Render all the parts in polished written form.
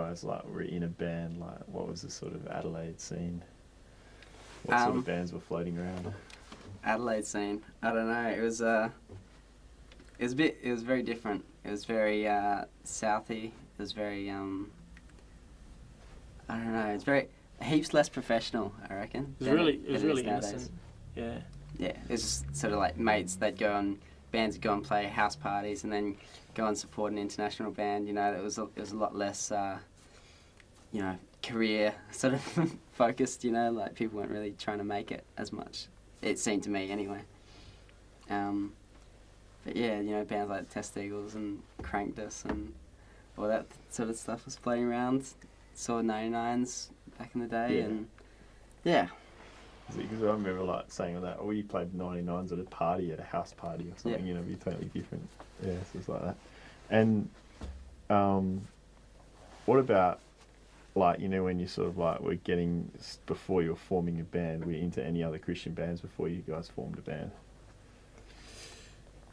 guys like were in a band, like what was the sort of Adelaide scene? What sort of bands were floating around? Adelaide scene. I don't know. It was very different. It was very southy. It was very I don't know. It's very heaps less professional, I reckon. It was really innocent. Yeah. Yeah, it was just sort of like mates. Bands would go and play house parties, and then go and support an international band. You know, it was a lot less, career sort of focused. You know, like people weren't really trying to make it as much. It seemed to me anyway. But yeah, you know, bands like Test Eagles and Cranked Us and all that sort of stuff was floating around. Saw 99s back in the day, and yeah. Because I remember like saying that, oh, you played 99s at a party, at a house party or something, you know, be totally different. Yeah, so it's like that. And what about, like, you know, when you sort of like were getting, before you were forming a band, were you into any other Christian bands before you guys formed a band?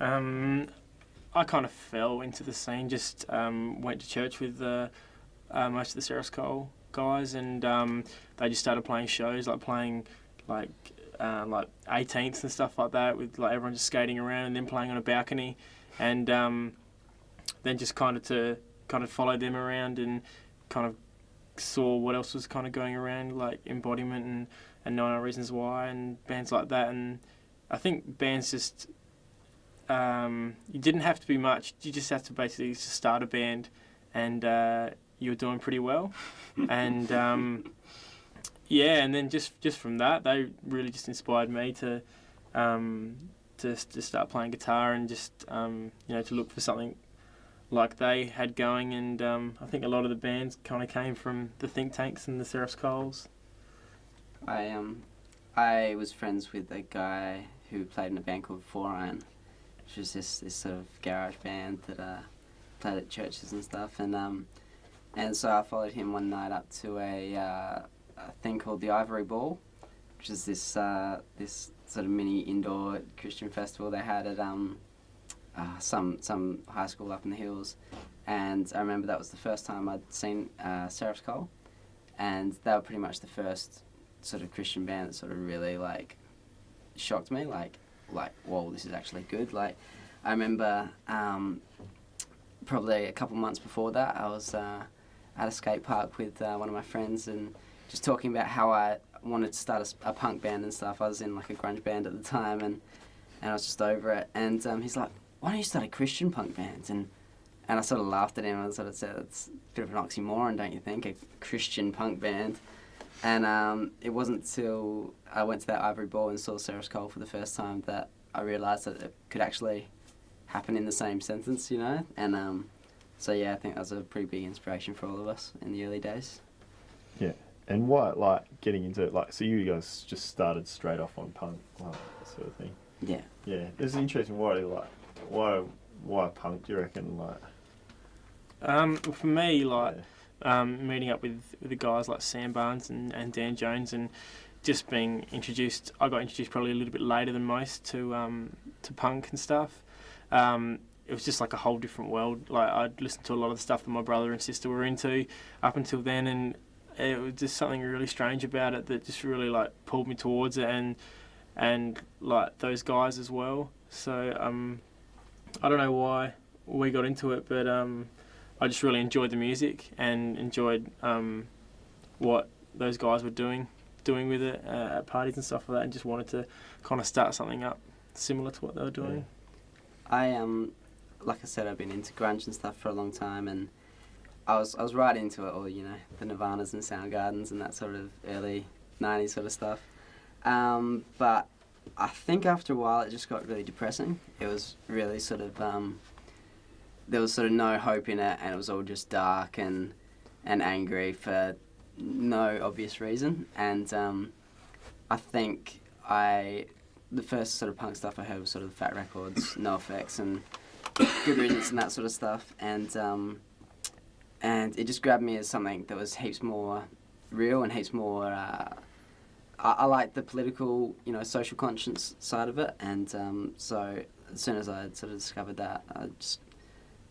I kind of fell into the scene, just went to church with most of the Sarah's Cole guys, and they just started playing shows, like playing like 18th and stuff like that, with like everyone just skating around and then playing on a balcony, and then just kind of followed them around and kind of saw what else was kind of going around, like Embodiment and 99 Reasons Why and bands like that. And I think bands just you didn't have to be much, you just have to basically just start a band, and you were doing pretty well. And yeah, and then just from that, they really just inspired me to start playing guitar, and just to look for something like they had going. And I think a lot of the bands kind of came from the Think Tanks and the Seraph Coles. I was friends with a guy who played in a band called Four Iron, which was this sort of garage band that played at churches and stuff. And so I followed him one night up to a thing called the Ivory Ball, which is this sort of mini indoor Christian festival they had at some high school up in the hills. And I remember that was the first time I'd seen Seraph's Cole, and they were pretty much the first sort of Christian band that sort of really like shocked me, like whoa, this is actually good. Like I remember probably a couple months before that, I was at a skate park with one of my friends, and just talking about how I wanted to start a punk band and stuff. I was in like a grunge band at the time, and I was just over it. And he's like, "Why don't you start a Christian punk band?" And I sort of laughed at him and sort of said, "It's a bit of an oxymoron, don't you think? A Christian punk band." And it wasn't till I went to that Ivory Ball and saw Sarah's Cole for the first time that I realised that it could actually happen in the same sentence, you know. And so yeah, I think that was a pretty big inspiration for all of us in the early days. Yeah. And what, like, getting into it, like, so you guys just started straight off on punk, like, that sort of thing. Yeah. Yeah. It's interesting, why punk, do you reckon, like? For me, like, meeting up with the guys like Sam Barnes and Dan Jones, and just being introduced, I got introduced probably a little bit later than most to punk and stuff. It was just like a whole different world. Like, I'd listened to a lot of the stuff that my brother and sister were into up until then, and it was just something really strange about it that just really like pulled me towards it, and like those guys as well. So I don't know why we got into it, but I just really enjoyed the music and enjoyed what those guys were doing with it at parties and stuff like that, and just wanted to kind of start something up similar to what they were doing. I like I said, I've been into grunge and stuff for a long time, and I was right into it all, you know, the Nirvanas and Soundgardens and that sort of early 90s sort of stuff. But I think after a while it just got really depressing. It was really sort of, there was sort of no hope in it, and it was all just dark and angry for no obvious reason. And I think the first sort of punk stuff I heard was sort of Fat Records, NoFX and Good Riddance and that sort of stuff. And it just grabbed me as something that was heaps more real and heaps more... I like the political, you know, social conscience side of it. And so as soon as I sort of discovered that,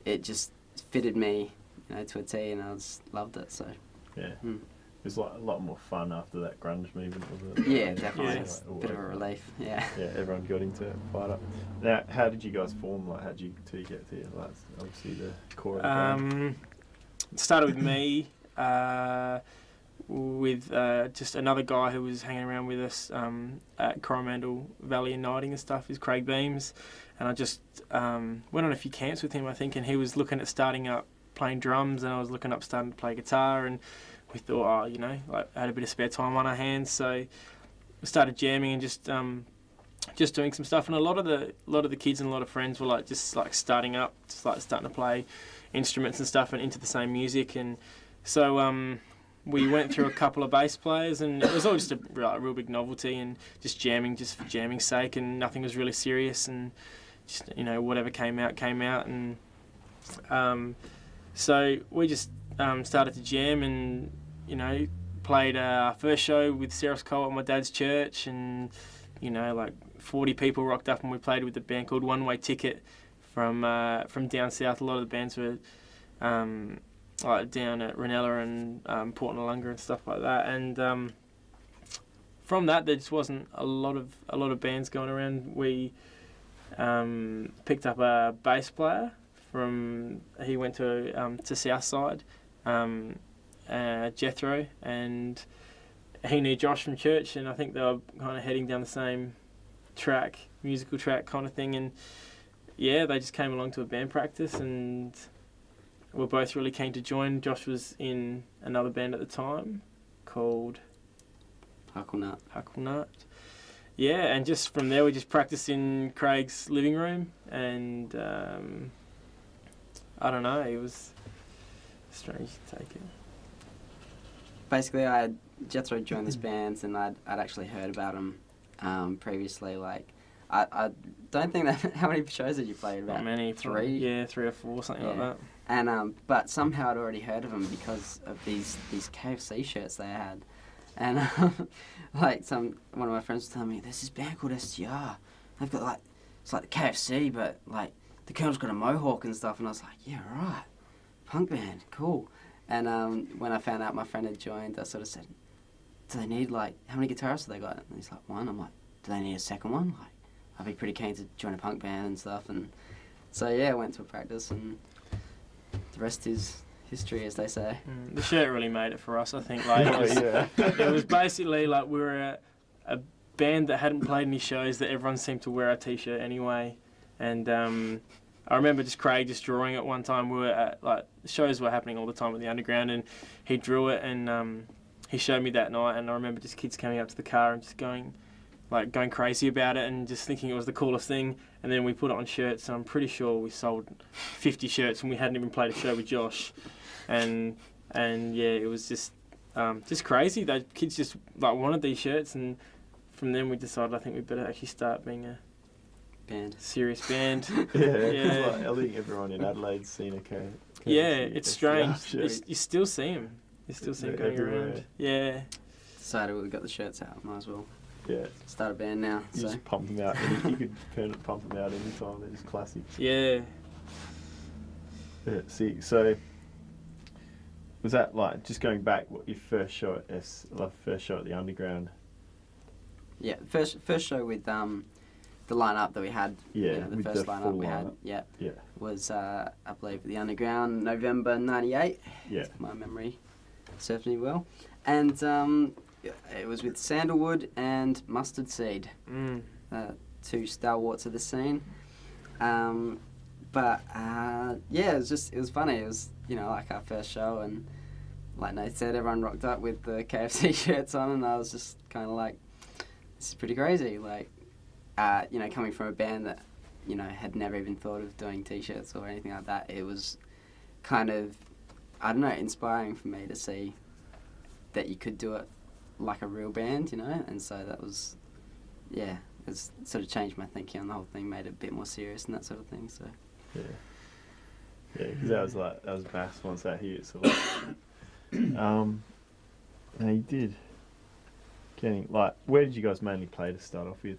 it just fitted me to a T, and I just loved it. So Yeah. It was like a lot more fun after that grunge movement, wasn't it? yeah, definitely, Yeah. it's a bit of a relief. Yeah. Yeah, everyone got into Fight Up. Now, how did you guys form? Like, how did you two get there? Like, obviously the core of the band. It started with me, with just another guy who was hanging around with us at Coromandel Valley and Nighting and stuff, is Craig Beams. And I just went on a few camps with him, I think, and he was looking at starting up playing drums, and I was looking up starting to play guitar, and we thought, like, I had a bit of spare time on our hands, so we started jamming and just doing some stuff. And a lot of the kids and a lot of friends were like just like starting to play instruments and stuff and into the same music. And so we went through a couple of bass players, and it was all just a real big novelty and just jamming just for jamming's sake, and nothing was really serious, and just whatever came out. And so we just started to jam, and played our first show with Sarah's Cole at my dad's church, and like 40 people rocked up, and we played with a band called One Way Ticket from down south. A lot of the bands were like down at Ranella and Port Noarlunga and stuff like that. And from that, there just wasn't a lot of bands going around. We picked up a bass player he went to Southside, Jethro, and he knew Josh from church, and I think they were kind of heading down the same musical track kind of thing. And yeah, they just came along to a band practice, and we're both really keen to join. Josh was in another band at the time called Hucklenut. Yeah, and just from there we just practiced in Craig's living room, and I don't know, it was strange to take it. Basically, Jethro joined this band, and I'd actually heard about him previously. Like, I don't think that. How many shows did you play? About not many. 3? Yeah, 3 or 4, something like that. And but somehow I'd already heard of him because of these KFC shirts they had, and like one of my friends was telling me there's this band called STR. They've got like it's like the KFC, but like the girl's got a mohawk and stuff. And I was like, yeah, right, punk band, cool. And when I found out my friend had joined, I sort of said, do they need, like, how many guitarists have they got? And he's like, 1. I'm like, do they need a second one? Like, I'd be pretty keen to join a punk band and stuff. And so, yeah, I went to a practice, and the rest is history, as they say. The shirt really made it for us, I think. Like, it was basically like we were a band that hadn't played any shows that everyone seemed to wear our T-shirt anyway. And I remember Craig just drawing it one time. We were at, like, shows were happening all the time at the Underground, and he drew it, and he showed me that night. And I remember just kids coming up to the car and just going crazy about it, and just thinking it was the coolest thing. And then we put it on shirts, and I'm pretty sure we sold 50 shirts, and we hadn't even played a show with Josh. And yeah, it was just crazy. The kids just like wanted these shirts, and from then we decided I think we better actually start being a serious band. Yeah. Like, I think everyone in Adelaide's seen a it's strange. You still see them. You still see them going everywhere. around. Yeah. Decided we got the shirts out. Might as well. Yeah. Start a band now. You just pump them out. You could pump them out anytime. They're just classics. Yeah. See, so was that like just going back? What your first show at the Underground? Yeah, first show with the lineup that we had. Yeah, the first lineup we had. Yeah. Was I believe the Underground, November '98. Yeah. If my memory serves me well, and it was with Sandalwood and Mustard Seed, 2 stalwarts of the scene. But yeah, it was funny. It was like our first show, and like Nate said, everyone rocked up with the KFC shirts on, and I was just kind of like, this is pretty crazy. Like, coming from a band that had never even thought of doing T-shirts or anything like that, it was kind of, I don't know, inspiring for me to see that you could do it like a real band, and so that was, yeah, it's sort of changed my thinking on the whole thing, made it a bit more serious and that sort of thing. So yeah, because that was mass once that hit. So like, and you did where did you guys mainly play to start off with?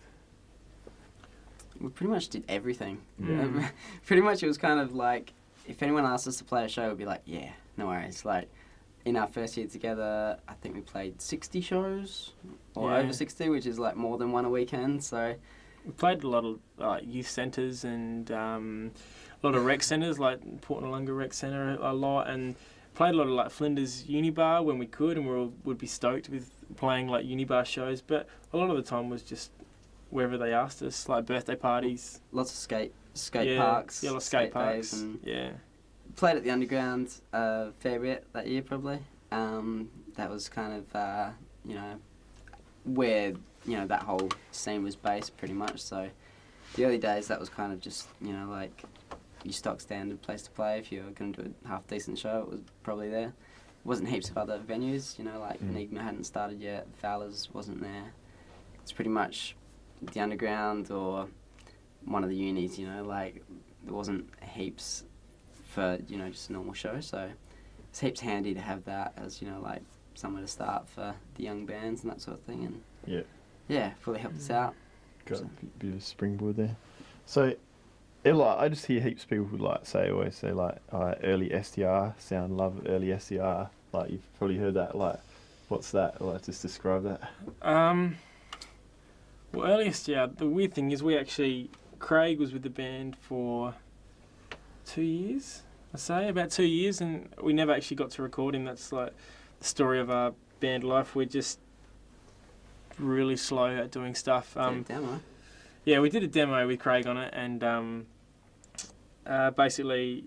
We pretty much did everything. Yeah. Pretty much it was kind of like, if anyone asked us to play a show, we'd be like, yeah, no worries. Like, in our first year together, I think we played 60 shows, or over 60, which is like more than one a weekend, so... We played a lot of youth centres and a lot of rec centres, like Port Noarlunga Rec Centre a lot, and played a lot of like Flinders Unibar when we could, and would be stoked with playing like Unibar shows, but a lot of the time was just wherever they asked us, like birthday parties. Lots of skate parks. Yeah, lots of skate parks. Days, and yeah. Played at the Underground a fair bit that year, probably. That was kind of, you know, where, you know, that whole scene was based pretty much. So the early days, that was kind of just, you know, like your stock standard place to play. If you were going to do a half decent show, it was probably there. Wasn't heaps of other venues, you know, like Enigma hadn't started yet, Fowler's wasn't there. It's pretty much the Underground or one of the unis, you know, like there wasn't heaps for, you know, just a normal show, so it's heaps handy to have that as, you know, like somewhere to start for the young bands and that sort of thing, and yeah, fully helped us out. Got a bit of a springboard there. So, I just hear heaps of people always say early STR, sound, love early STR. Like you've probably heard that. Like, what's that? Like, just describe that. Well, early STR. The weird thing is, Craig was with the band for 2 years. About 2 years, and we never actually got to record him. That's like the story of our band life. We're just really slow at doing stuff. Demo. Yeah, we did a demo with Craig on it, and basically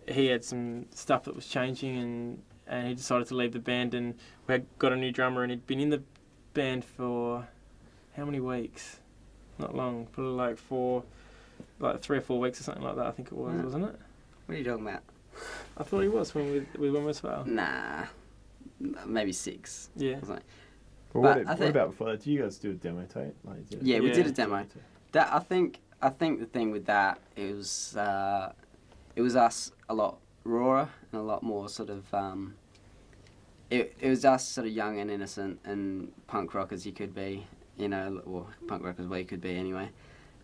he had some stuff that was changing, and he decided to leave the band, and we had got a new drummer, and he'd been in the band for how many weeks? Not long, probably like 3 or 4 weeks or something like that, I think it was, wasn't it? What are you talking about? I thought he was when we went as well. Nah, maybe 6. Yeah. What about before that? Do you guys do a demo tape? Yeah, we did a demo. That I think the thing with that, it was us a lot rawer and a lot more sort of it was us sort of young and innocent and punk rock as you could be, you know, or punk rock as we could be anyway.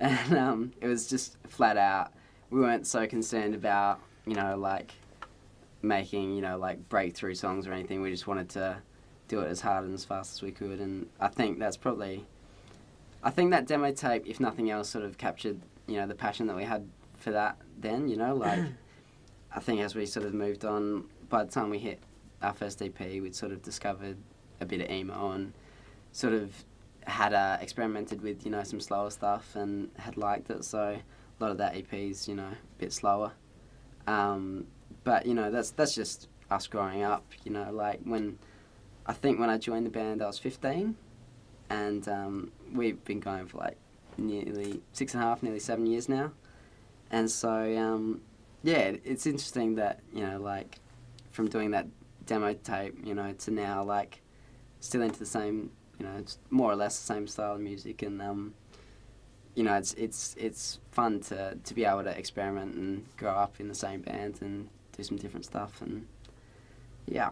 And it was just flat out. We weren't so concerned about, you know, like making, you know, like breakthrough songs or anything. We just wanted to do it as hard and as fast as we could. And I think that demo tape, if nothing else, sort of captured, you know, the passion that we had for that then, you know, like I think as we sort of moved on, by the time we hit our first EP, we'd sort of discovered a bit of emo and sort of had experimented with, you know, some slower stuff and had liked it. So a lot of that EP's, you know, a bit slower. But, you know, that's just us growing up, you know, like when I joined the band I was 15, and we've been going for like nearly 6.5, nearly 7 years now. And so, yeah, it's interesting that, you know, like from doing that demo tape, you know, to now like still into the same, you know, it's more or less the same style of music, and you know, it's fun to be able to experiment and grow up in the same band and do some different stuff, and yeah.